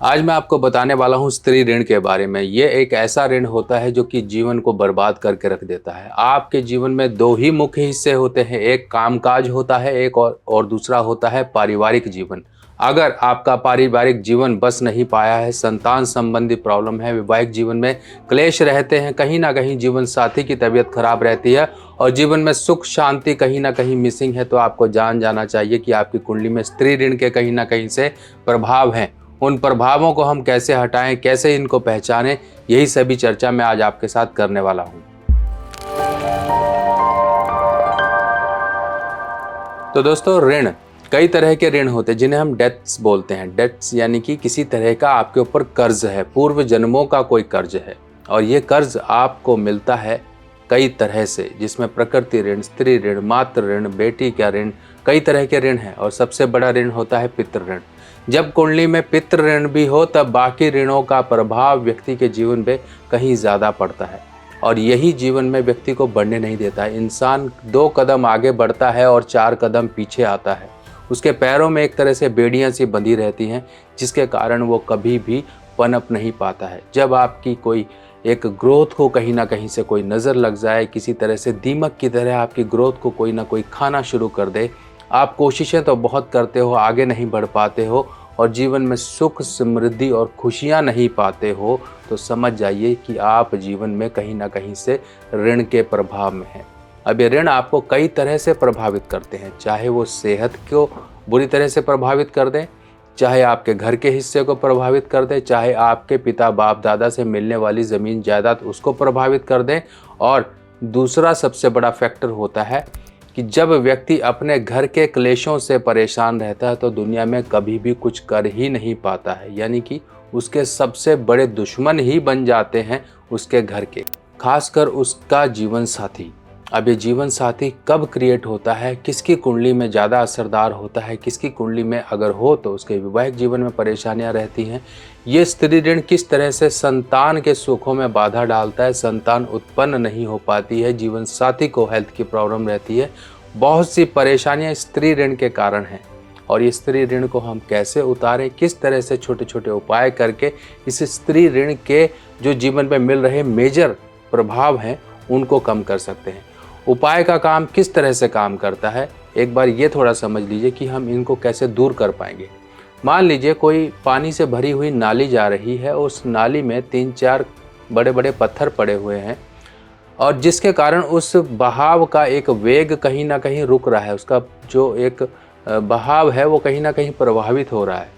आज मैं आपको बताने वाला हूँ स्त्री ऋण के बारे में। ये एक ऐसा ऋण होता है जो कि जीवन को बर्बाद करके रख देता है। आपके जीवन में दो ही मुख्य हिस्से होते हैं, एक कामकाज होता है, एक और दूसरा होता है पारिवारिक जीवन। अगर आपका पारिवारिक जीवन बस नहीं पाया है, संतान संबंधी प्रॉब्लम है, वैवाहिक जीवन में क्लेश रहते हैं, कहीं ना कहीं जीवन साथी की तबीयत खराब रहती है और जीवन में सुख शांति कहीं ना कहीं मिसिंग है, तो आपको जान जाना चाहिए कि आपकी कुंडली में स्त्री ऋण के कहीं ना कहीं से प्रभाव हैं। उन प्रभावों को हम कैसे हटाएं, कैसे इनको पहचानें, यही सभी चर्चा मैं आज आपके साथ करने वाला हूं। तो दोस्तों, ऋण कई तरह के ऋण होते हैं जिन्हें हम डेट्स बोलते हैं। डेट्स यानी कि किसी तरह का आपके ऊपर कर्ज है, पूर्व जन्मों का कोई कर्ज है और ये कर्ज आपको मिलता है कई तरह से, जिसमें प्रकृति ऋण, स्त्री ऋण, मातृ ऋण, बेटी का ऋण, कई तरह के ऋण हैं और सबसे बड़ा ऋण होता है पितृ ऋण। जब कुंडली में पितृ ऋण भी हो तब बाकी ऋणों का प्रभाव व्यक्ति के जीवन पे कहीं ज़्यादा पड़ता है और यही जीवन में व्यक्ति को बढ़ने नहीं देता है। इंसान 2 कदम आगे बढ़ता है और 4 कदम पीछे आता है। उसके पैरों में एक तरह से बेड़ियां सी बंधी रहती हैं, जिसके कारण वो कभी भी पनप नहीं पाता है। जब आपकी कोई एक ग्रोथ को कहीं ना कहीं से कोई नज़र लग जाए, किसी तरह से दीमक की तरह आपकी ग्रोथ को कोई ना कोई खाना शुरू कर दे, आप कोशिशें तो बहुत करते हो, आगे नहीं बढ़ पाते हो और जीवन में सुख, समृद्धि और खुशियां नहीं पाते हो, तो समझ जाइए कि आप जीवन में कहीं ना कहीं से ऋण के प्रभाव में हैं। अब ये ऋण आपको कई तरह से प्रभावित करते हैं, चाहे वो सेहत को बुरी तरह से प्रभावित कर दें, चाहे आपके घर के हिस्से को प्रभावित कर दें, चाहे आपके पिता बाप दादा से मिलने वाली ज़मीन जायदाद उसको प्रभावित कर दें। और दूसरा सबसे बड़ा फैक्टर होता है कि जब व्यक्ति अपने घर के क्लेशों से परेशान रहता है तो दुनिया में कभी भी कुछ कर ही नहीं पाता है, यानी कि उसके सबसे बड़े दुश्मन ही बन जाते हैं उसके घर के, खासकर उसका जीवन साथी। अब ये जीवन साथी कब क्रिएट होता है, किसकी कुंडली में ज़्यादा असरदार होता है, किसकी कुंडली में अगर हो तो उसके वैवाहिक जीवन में परेशानियां रहती हैं, ये स्त्री ऋण किस तरह से संतान के सुखों में बाधा डालता है, संतान उत्पन्न नहीं हो पाती है, जीवन साथी को हेल्थ की प्रॉब्लम रहती है, बहुत सी परेशानियां स्त्री ऋण के कारण हैं। और ये स्त्री ऋण को हम कैसे उतारें, किस तरह से छोटे छोटे उपाय करके इस स्त्री ऋण के जो जीवन में मिल रहे मेजर प्रभाव हैं उनको कम कर सकते हैं। उपाय का काम किस तरह से काम करता है, एक बार ये थोड़ा समझ लीजिए कि हम इनको कैसे दूर कर पाएंगे। मान लीजिए कोई पानी से भरी हुई नाली जा रही है, उस नाली में 3-4 बड़े बड़े पत्थर पड़े हुए हैं और जिसके कारण उस बहाव का एक वेग कहीं ना कहीं रुक रहा है, उसका जो एक बहाव है वो कहीं ना कहीं प्रभावित हो रहा है।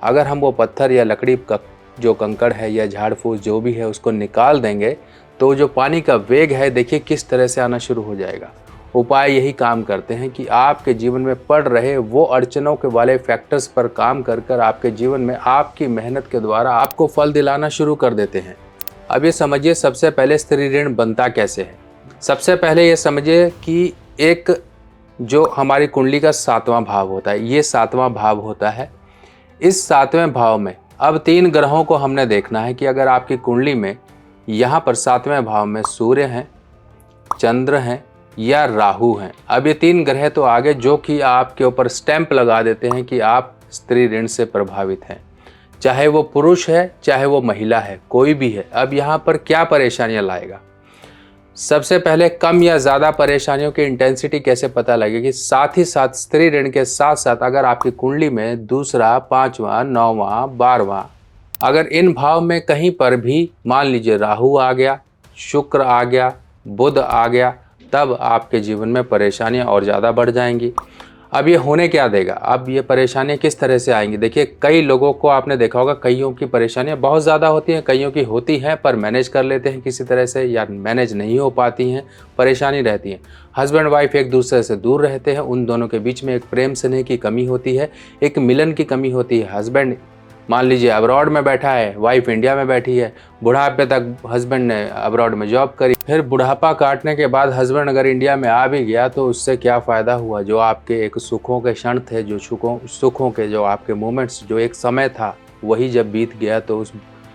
अगर हम वो पत्थर या लकड़ी का जो कंकड़ है या झाड़ फूस जो भी है उसको निकाल देंगे तो जो पानी का वेग है देखिए किस तरह से आना शुरू हो जाएगा। उपाय यही काम करते हैं कि आपके जीवन में पड़ रहे वो अड़चनों के वाले फैक्टर्स पर काम कर कर आपके जीवन में आपकी मेहनत के द्वारा आपको फल दिलाना शुरू कर देते हैं। अब ये समझिए सबसे पहले स्त्री ऋण बनता कैसे है। सबसे पहले ये समझिए कि एक जो हमारी कुंडली का 7वां भाव होता है, ये 7वां भाव होता है। इस 7वें भाव में अब 3 ग्रहों को हमने देखना है कि अगर आपकी कुंडली में यहाँ पर 7वें भाव में सूर्य हैं, चंद्र हैं या राहु हैं। अब ये 3 ग्रह तो आगे जो कि आपके ऊपर स्टैंप लगा देते हैं कि आप स्त्री ऋण से प्रभावित हैं, चाहे वो पुरुष है चाहे वो महिला है, कोई भी है। अब यहाँ पर क्या परेशानियाँ लाएगा, सबसे पहले कम या ज़्यादा परेशानियों की इंटेंसिटी कैसे पता लगेगी। साथ ही साथ स्त्री ऋण के साथ साथ अगर आपकी कुंडली में दूसरा, 5वां, 9वां, 12वां, अगर इन भाव में कहीं पर भी मान लीजिए राहु आ गया, शुक्र आ गया, बुध आ गया, तब आपके जीवन में परेशानियां और ज़्यादा बढ़ जाएंगी। अब ये होने क्या देगा, अब ये परेशानियां किस तरह से आएंगी। देखिए कई लोगों को आपने देखा होगा, कईयों की परेशानियां बहुत ज़्यादा होती हैं, कईयों की होती हैं पर मैनेज कर लेते हैं किसी तरह से, या मैनेज नहीं हो पाती हैं, परेशानी रहती है। हस्बैंड वाइफ एक दूसरे से दूर रहते हैं, उन दोनों के बीच में एक प्रेम स्नेह की कमी होती है, एक मिलन की कमी होती है। हस्बैंड मान लीजिए अब्रॉड में बैठा है, वाइफ इंडिया में बैठी है, बुढ़ापे तक हस्बैंड ने अब्रॉड में जॉब करी, फिर बुढ़ापा काटने के बाद हस्बैंड अगर इंडिया में आ भी गया तो उससे क्या फ़ायदा हुआ। जो आपके एक सुखों के क्षण थे, जो सुखों के जो आपके मोमेंट्स, जो एक समय था, वही जब बीत गया तो उस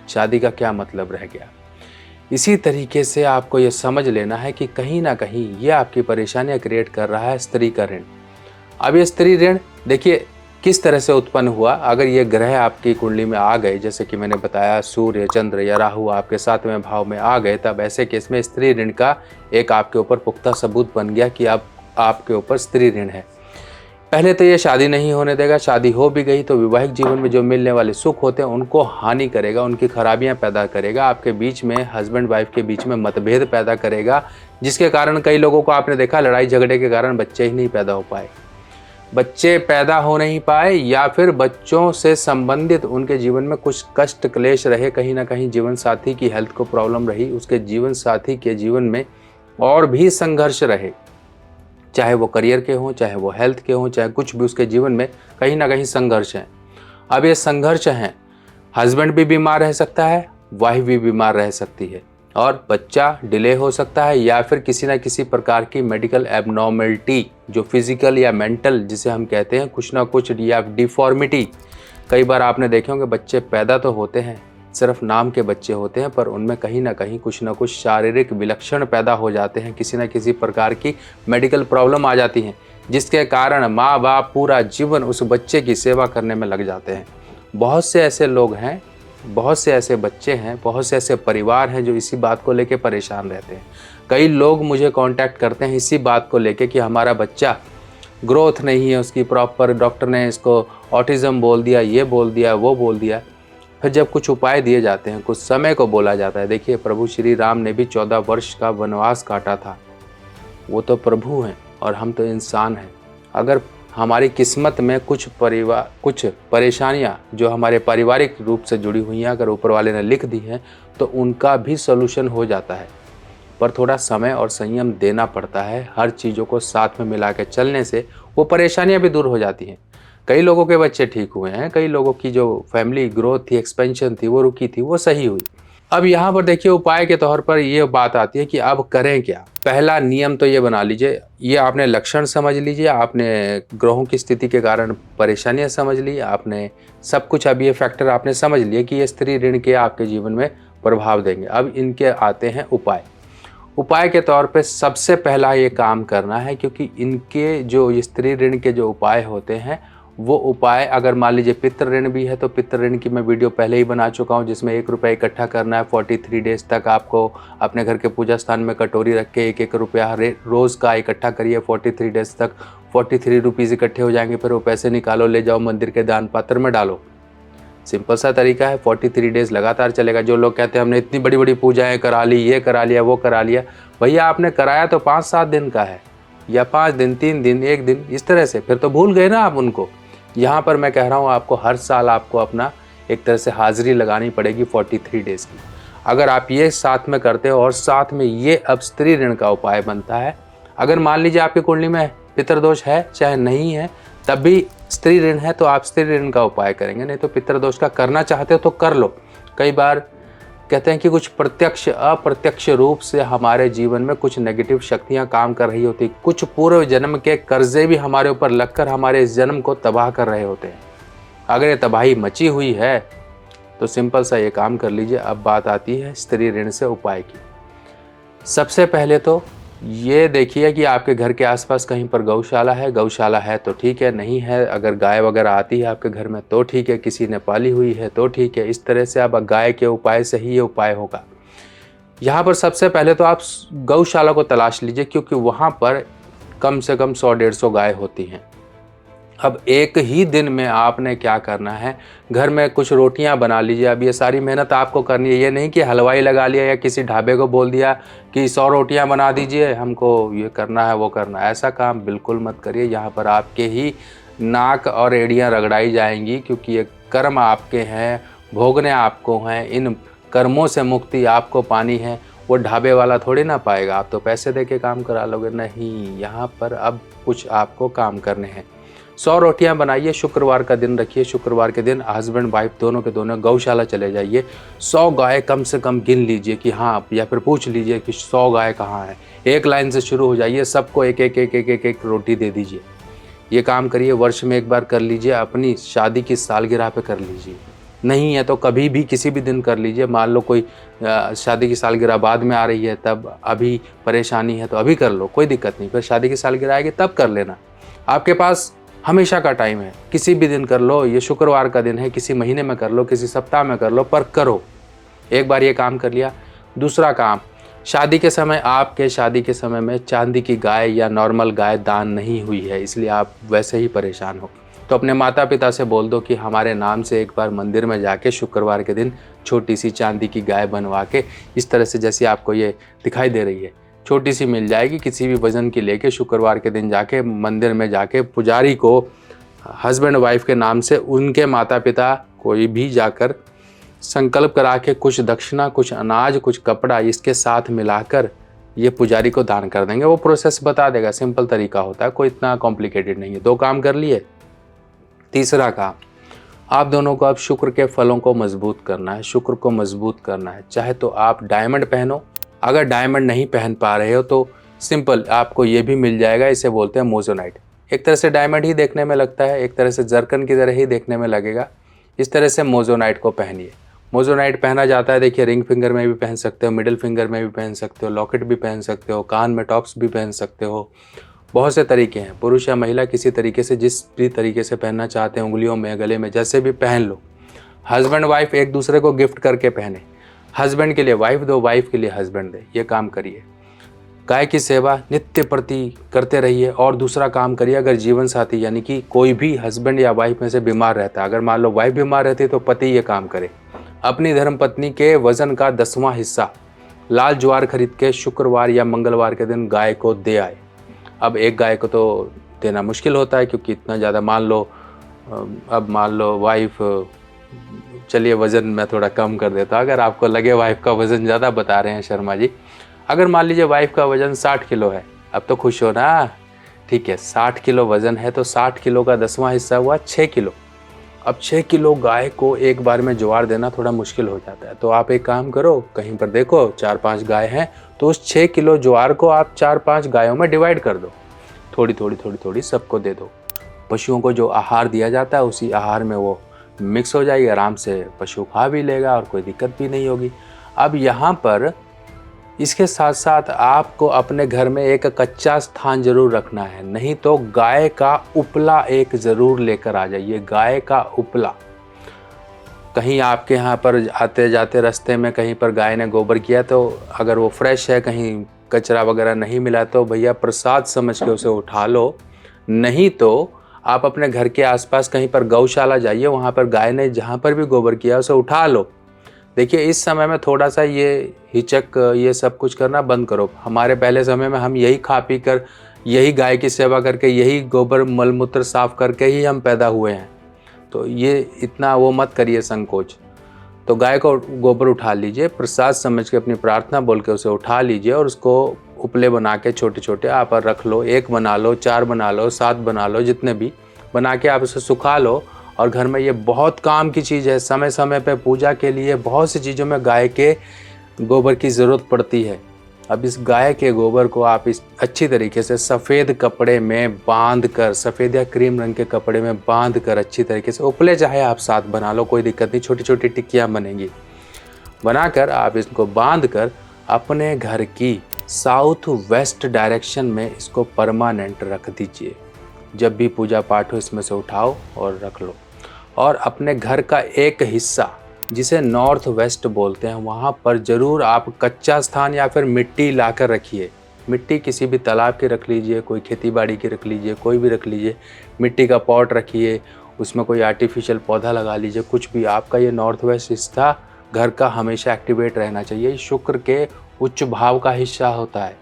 शादी का क्या मतलब रह गया। इसी तरीके से आपको ये समझ लेना है कि कहीं ना कहीं ये आपकी परेशानियाँ क्रिएट कर रहा है स्त्री का ऋण। अब ये स्त्री ऋण देखिए किस तरह से उत्पन्न हुआ। अगर ये ग्रह आपकी कुंडली में आ गए, जैसे कि मैंने बताया सूर्य, चंद्र या राहु आपके 7वें भाव में आ गए, तब ऐसे केस में स्त्री ऋण का एक आपके ऊपर पुख्ता सबूत बन गया कि अब आपके ऊपर स्त्री ऋण है। पहले तो ये शादी नहीं होने देगा, शादी हो भी गई तो वैवाहिक जीवन में जो मिलने वाले सुख होते हैं उनको हानि करेगा, उनकी खराबियां पैदा करेगा, आपके बीच में हस्बैंड वाइफ के बीच में मतभेद पैदा करेगा, जिसके कारण कई लोगों को आपने देखा लड़ाई झगड़े के कारण बच्चे ही नहीं पैदा हो पाए, बच्चे पैदा हो नहीं पाए, या फिर बच्चों से संबंधित उनके जीवन में कुछ कष्ट क्लेश रहे, कहीं ना कहीं जीवन साथी की हेल्थ को प्रॉब्लम रही, उसके जीवन साथी के जीवन में और भी संघर्ष रहे, चाहे वो करियर के हों, चाहे वो हेल्थ के हों, चाहे कुछ भी उसके जीवन में कहीं ना कहीं संघर्ष है। अब ये संघर्ष हैं, हस्बैंड भी बीमार रह सकता है, वाइफ भी बीमार रह सकती है, और बच्चा डिले हो सकता है, या फिर किसी ना किसी प्रकार की मेडिकल एबनॉर्मलिटी जो फिजिकल या मेंटल जिसे हम कहते हैं कुछ ना कुछ, या डिफॉर्मिटी। कई बार आपने देखे होंगे बच्चे पैदा तो होते हैं, सिर्फ नाम के बच्चे होते हैं, पर उनमें कहीं ना कहीं कुछ ना कुछ शारीरिक विलक्षण पैदा हो जाते हैं, किसी न किसी प्रकार की मेडिकल प्रॉब्लम आ जाती है, जिसके कारण माँ बाप पूरा जीवन उस बच्चे की सेवा करने में लग जाते हैं। बहुत से ऐसे लोग हैं, बहुत से ऐसे बच्चे हैं, बहुत से ऐसे परिवार हैं जो इसी बात को लेकर परेशान रहते हैं। कई लोग मुझे कांटेक्ट करते हैं इसी बात को लेकर कि हमारा बच्चा ग्रोथ नहीं है उसकी प्रॉपर, डॉक्टर ने इसको ऑटिज़म बोल दिया, ये बोल दिया, वो बोल दिया। फिर जब कुछ उपाय दिए जाते हैं, कुछ समय को बोला जाता है, देखिए प्रभु श्री राम ने भी 14 वर्ष का वनवास काटा था, वो तो प्रभु हैं और हम तो इंसान हैं। अगर हमारी किस्मत में कुछ परेशानियां जो हमारे पारिवारिक रूप से जुड़ी हुई हैं अगर ऊपर वाले ने लिख दी हैं तो उनका भी सॉल्यूशन हो जाता है, पर थोड़ा समय और संयम देना पड़ता है। हर चीज़ों को साथ में मिला के चलने से वो परेशानियां भी दूर हो जाती हैं। कई लोगों के बच्चे ठीक हुए हैं, कई लोगों की जो फैमिली ग्रोथ थी, एक्सपेंशन थी, वो रुकी थी, वो सही हुई। अब यहाँ पर देखिए उपाय के तौर पर ये बात आती है कि अब करें क्या। पहला नियम तो ये बना लीजिए, ये आपने लक्षण समझ लीजिए, आपने ग्रहों की स्थिति के कारण परेशानियां समझ ली, आपने सब कुछ, अब ये फैक्टर आपने समझ लिए कि ये स्त्री ऋण के आपके जीवन में प्रभाव देंगे। अब इनके आते हैं उपाय। उपाय के तौर पे सबसे पहला ये काम करना है, क्योंकि इनके जो स्त्री ऋण के जो उपाय होते हैं वो उपाय, अगर मान लीजिए पितृ ऋण भी है तो पितृ ऋण की मैं वीडियो पहले ही बना चुका हूँ, जिसमें 1 रुपया इकट्ठा करना है। 43 डेज तक आपको अपने घर के पूजा स्थान में कटोरी रख के 1-1 रुपया रोज़ का इकट्ठा करिए। 43 डेज तक 43 रुपीज़ इकट्ठे हो जाएंगे, फिर वो पैसे निकालो, ले जाओ मंदिर के दान पात्र में डालो। सिंपल सा तरीका है, 43 डेज लगातार चलेगा। जो लोग कहते हैं हमने इतनी बड़ी बड़ी पूजाएँ करा ली, ये करा लिया, वो करा लिया, भैया आपने कराया तो 5-7 दिन का है, या 5 दिन, 3 दिन, 1 दिन, इस तरह से, फिर तो भूल गए ना आप उनको। यहाँ पर मैं कह रहा हूँ आपको हर साल आपको अपना एक तरह से हाजिरी लगानी पड़ेगी 43 डेज़ की। अगर आप ये साथ में करते हो और साथ में ये अब स्त्री ऋण का उपाय बनता है। अगर मान लीजिए आपकी कुंडली में पितृदोष है चाहे नहीं है, तब भी स्त्री ऋण है तो आप स्त्री ऋण का उपाय करेंगे, नहीं तो पितृदोष का करना चाहते हो तो कर लो। कई बार कहते हैं कि कुछ प्रत्यक्ष अप्रत्यक्ष रूप से हमारे जीवन में कुछ नेगेटिव शक्तियां काम कर रही होती, कुछ पूर्व जन्म के कर्जे भी हमारे ऊपर लगकर हमारे इस जन्म को तबाह कर रहे होते हैं। अगर ये तबाही मची हुई है तो सिंपल सा ये काम कर लीजिए। अब बात आती है स्त्री ऋण से उपाय की। सबसे पहले तो ये देखिए कि आपके घर के आसपास कहीं पर गौशाला है। गौशाला है तो ठीक है, नहीं है, अगर गाय वगैरह आती है आपके घर में तो ठीक है, किसी ने पाली हुई है तो ठीक है। इस तरह से अब गाय के उपाय से ही ये उपाय होगा। यहाँ पर सबसे पहले तो आप गौशाला को तलाश लीजिए, क्योंकि वहाँ पर कम से कम 100-150 गाय होती हैं। अब एक ही दिन में आपने क्या करना है, घर में कुछ रोटियां बना लीजिए। अब ये सारी मेहनत आपको करनी है, ये नहीं कि हलवाई लगा लिया या किसी ढाबे को बोल दिया कि 100 रोटियां बना दीजिए, हमको ये करना है वो करना है। ऐसा काम बिल्कुल मत करिए। यहाँ पर आपके ही नाक और एड़ियाँ रगड़ाई जाएंगी, क्योंकि ये कर्म आपके हैं, भोगने आपको हैं। इन कर्मों से मुक्ति आपको पानी है, वो ढाबे वाला थोड़ी ना पाएगा। आप तो पैसे दे के काम करा लोगे, नहीं, यहाँ पर अब कुछ आपको काम करने हैं। 100 रोटियां बनाइए, शुक्रवार का दिन रखिए। शुक्रवार के दिन हस्बैंड वाइफ दोनों के दोनों गौशाला चले जाइए। 100 गाय कम से कम गिन लीजिए कि हाँ, या फिर पूछ लीजिए कि 100 गाय कहाँ है। एक लाइन से शुरू हो जाइए, सबको एक रोटी दे दीजिए। ये काम करिए, वर्ष में एक बार कर लीजिए। अपनी शादी की सालगिरह पे कर लीजिए, नहीं है तो कभी भी किसी भी दिन कर लीजिए। मान लो कोई शादी की सालगिरह बाद में आ रही है, तब अभी परेशानी है तो अभी कर लो, कोई दिक्कत नहीं। फिर शादी की सालगिरह आएगी तब कर लेना। आपके पास हमेशा का टाइम है, किसी भी दिन कर लो, ये शुक्रवार का दिन है, किसी महीने में कर लो, किसी सप्ताह में कर लो, पर करो। एक बार ये काम कर लिया। दूसरा काम, शादी के समय, आपके शादी के समय में चांदी की गाय या नॉर्मल गाय दान नहीं हुई है, इसलिए आप वैसे ही परेशान हो, तो अपने माता पिता से बोल दो कि हमारे नाम से एक बार मंदिर में जाके शुक्रवार के दिन छोटी सी चांदी की गाय बनवा के, इस तरह से जैसी आपको ये दिखाई दे रही है, छोटी सी मिल जाएगी, किसी भी वजन की लेके शुक्रवार के दिन जाके मंदिर में जाके पुजारी को हस्बैंड वाइफ के नाम से उनके माता पिता कोई भी जाकर संकल्प करा के कुछ दक्षिणा, कुछ अनाज, कुछ कपड़ा इसके साथ मिलाकर ये पुजारी को दान कर देंगे। वो प्रोसेस बता देगा, सिंपल तरीका होता है, कोई इतना कॉम्प्लिकेटेड नहीं है। 2 काम कर लिए। तीसरा काम, आप दोनों को अब शुक्र के फलों को मजबूत करना है, शुक्र को मजबूत करना है। चाहे तो आप डायमंड पहनो, अगर डायमंड नहीं पहन पा रहे हो तो सिंपल आपको ये भी मिल जाएगा, इसे बोलते हैं मोजोनाइट। एक तरह से डायमंड ही देखने में लगता है, एक तरह से जरकन की तरह ही देखने में लगेगा। इस तरह से मोजोनाइट को पहनिए। मोजोनाइट पहना जाता है, देखिए रिंग फिंगर में भी पहन सकते हो, मिडिल फिंगर में भी पहन सकते हो, लॉकेट भी पहन सकते हो, कान में टॉप्स भी पहन सकते हो, बहुत से तरीके हैं। पुरुष या महिला किसी तरीके से, जिस भी तरीके से पहनना चाहते हैं, उंगलियों में, गले में, जैसे भी पहन लो। हस्बैंड वाइफ एक दूसरे को गिफ्ट करके पहने, हस्बैंड के लिए वाइफ दो, वाइफ के लिए हस्बैंड दे, ये काम करिए। गाय की सेवा नित्य प्रति करते रहिए। और दूसरा काम करिए, अगर जीवन साथी यानी कि कोई भी हस्बैंड या वाइफ में से बीमार रहता है, अगर मान लो वाइफ बीमार रहती है तो पति ये काम करे, अपनी धर्मपत्नी के वजन का 10वां हिस्सा लाल ज्वार खरीद के शुक्रवार या मंगलवार के दिन गाय को दे आए। अब एक गाय को तो देना मुश्किल होता है, क्योंकि इतना ज़्यादा, मान लो वाइफ, चलिए वज़न मैं थोड़ा कम कर देता हूँ, अगर आपको लगे वाइफ का वज़न ज़्यादा बता रहे हैं शर्मा जी, अगर मान लीजिए वाइफ का वज़न 60 किलो है, अब तो खुश हो ना, ठीक है, 60 किलो वज़न है तो 60 किलो का 10वां हिस्सा हुआ 6 किलो। अब 6 किलो गाय को एक बार में ज्वार देना थोड़ा मुश्किल हो जाता है, तो आप एक काम करो, कहीं पर देखो 4-5 गाय हैं, तो उस 6 किलो ज्वार को आप 4-5 गायों में डिवाइड कर दो, थोड़ी सबको दे दो। पशुओं को जो आहार दिया जाता है उसी आहार में वो मिक्स हो जाएगी, आराम से पशु खा भी लेगा और कोई दिक्कत भी नहीं होगी। अब यहाँ पर इसके साथ साथ आपको अपने घर में एक कच्चा स्थान जरूर रखना है, नहीं तो गाय का उपला एक ज़रूर लेकर आ जाइए। गाय का उपला, कहीं आपके यहाँ पर आते जाते रास्ते में कहीं पर गाय ने गोबर किया, तो अगर वो फ्रेश है, कहीं कचरा वगैरह नहीं मिला, तो भैया प्रसाद समझ के उसे उठा लो। नहीं तो आप अपने घर के आसपास कहीं पर गौशाला जाइए, वहाँ पर गाय ने जहाँ पर भी गोबर किया उसे उठा लो। देखिए इस समय में थोड़ा सा ये हिचक, ये सब कुछ करना बंद करो। हमारे पहले समय में हम यही खा पी कर, यही गाय की सेवा करके, यही गोबर मलमूत्र साफ करके ही हम पैदा हुए हैं, तो ये इतना वो मत करिए संकोच। तो गाय को गोबर उठा लीजिए, प्रसाद समझ के अपनी प्रार्थना बोल के उसे उठा लीजिए और उसको उपले बना के छोटे छोटे आप रख लो। 1 बना लो, 4 बना लो, 7 बना लो, जितने भी बना के आप उसे सुखा लो। और घर में ये बहुत काम की चीज़ है, समय समय पे पूजा के लिए बहुत सी चीज़ों में गाय के गोबर की ज़रूरत पड़ती है। अब इस गाय के गोबर को आप इस अच्छी तरीके से सफ़ेद कपड़े में बांध कर, सफ़ेद या क्रीम रंग के कपड़े में बांध कर अच्छी तरीके से, उपले चाहे आप 7 बना लो, कोई दिक्कत नहीं, छोटी छोटी टिक्कियाँ बनेंगी। बनाकर आप इसको बांध कर अपने घर की साउथ वेस्ट डायरेक्शन में इसको परमानेंट रख दीजिए। जब भी पूजा पाठ हो इसमें से उठाओ और रख लो। और अपने घर का एक हिस्सा जिसे नॉर्थ वेस्ट बोलते हैं, वहाँ पर ज़रूर आप कच्चा स्थान या फिर मिट्टी लाकर रखिए। मिट्टी किसी भी तालाब की रख लीजिए, कोई खेती बाड़ी की रख लीजिए, कोई भी रख लीजिए। मिट्टी का पॉट रखिए, उसमें कोई आर्टिफिशियल पौधा लगा लीजिए, कुछ भी। आपका ये नॉर्थ वेस्ट हिस्सा घर का हमेशा एक्टिवेट रहना चाहिए। शुक्र के उच्च भाव का हिस्सा होता है,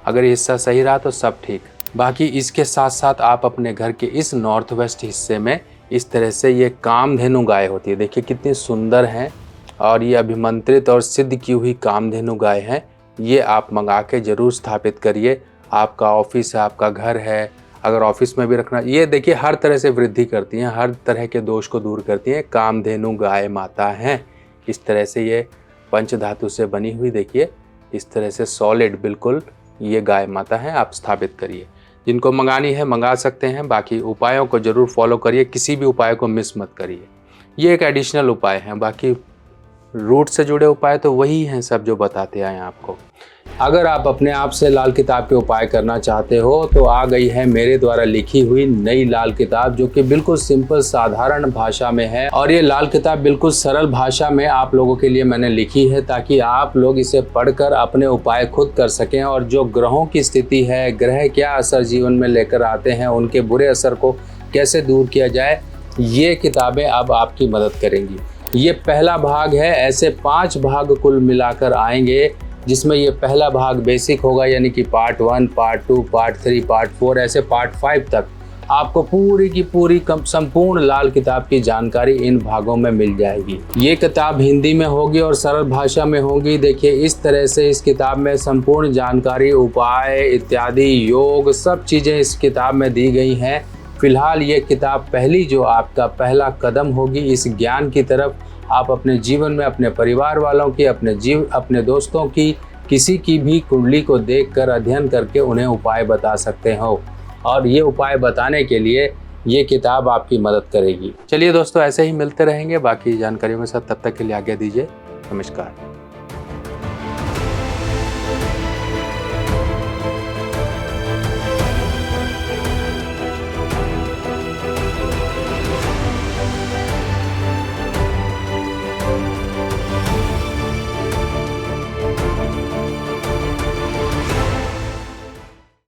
अगर ये हिस्सा सही रहा तो सब ठीक। बाकी इसके साथ साथ आप अपने घर के इस नॉर्थ वेस्ट हिस्से में इस तरह से ये कामधेनु गाय होती है, देखिए कितनी सुंदर हैं, और ये अभिमंत्रित और सिद्ध की हुई कामधेनु गाय हैं। ये आप मंगा के ज़रूर स्थापित करिए। आपका ऑफिस है, आपका घर है, अगर ऑफिस में भी रखना, ये देखिए हर तरह से वृद्धि करती हैं, हर तरह के दोष को दूर करती हैं। कामधेनु गाय माता हैं। इस तरह से ये पंचधातु से बनी हुई, देखिए इस तरह से सॉलिड बिल्कुल ये गाय माता हैं। आप स्थापित करिए। जिनको मंगानी है मंगा सकते हैं। बाकी उपायों को ज़रूर फॉलो करिए, किसी भी उपाय को मिस मत करिए। ये एक एडिशनल उपाय हैं, बाकी रूट से जुड़े उपाय तो वही हैं सब जो बताते आए आपको। अगर आप अपने आप से लाल किताब के उपाय करना चाहते हो तो आ गई है मेरे द्वारा लिखी हुई नई लाल किताब, जो कि बिल्कुल सिंपल साधारण भाषा में है। और ये लाल किताब बिल्कुल सरल भाषा में आप लोगों के लिए मैंने लिखी है, ताकि आप लोग इसे पढ़कर अपने उपाय खुद कर सकें। और जो ग्रहों की स्थिति है, ग्रह क्या असर जीवन में लेकर आते हैं, उनके बुरे असर को कैसे दूर किया जाए, ये किताबें अब आपकी मदद करेंगी। ये पहला भाग है, ऐसे 5 भाग कुल मिलाकर आएंगे, जिसमें ये पहला भाग बेसिक होगा, यानी कि पार्ट 1, पार्ट 2, पार्ट 3, पार्ट 4, ऐसे पार्ट 5 तक आपको पूरी की पूरी संपूर्ण लाल किताब की जानकारी इन भागों में मिल जाएगी। ये किताब हिंदी में होगी और सरल भाषा में होगी। देखिए, इस तरह से इस किताब में संपूर्ण जानकारी, उपाय इत्यादि, योग, सब चीज़ें इस किताब में दी गई हैं। फिलहाल ये किताब जो आपका पहला कदम होगी इस ज्ञान की तरफ। आप अपने जीवन में अपने परिवार वालों की, अपने दोस्तों की, किसी की भी कुंडली को देखकर अध्ययन करके उन्हें उपाय बता सकते हो। और ये उपाय बताने के लिए ये किताब आपकी मदद करेगी। चलिए दोस्तों, ऐसे ही मिलते रहेंगे बाकी जानकारियों के साथ। तब तक के लिए आज्ञा दीजिए। नमस्कार।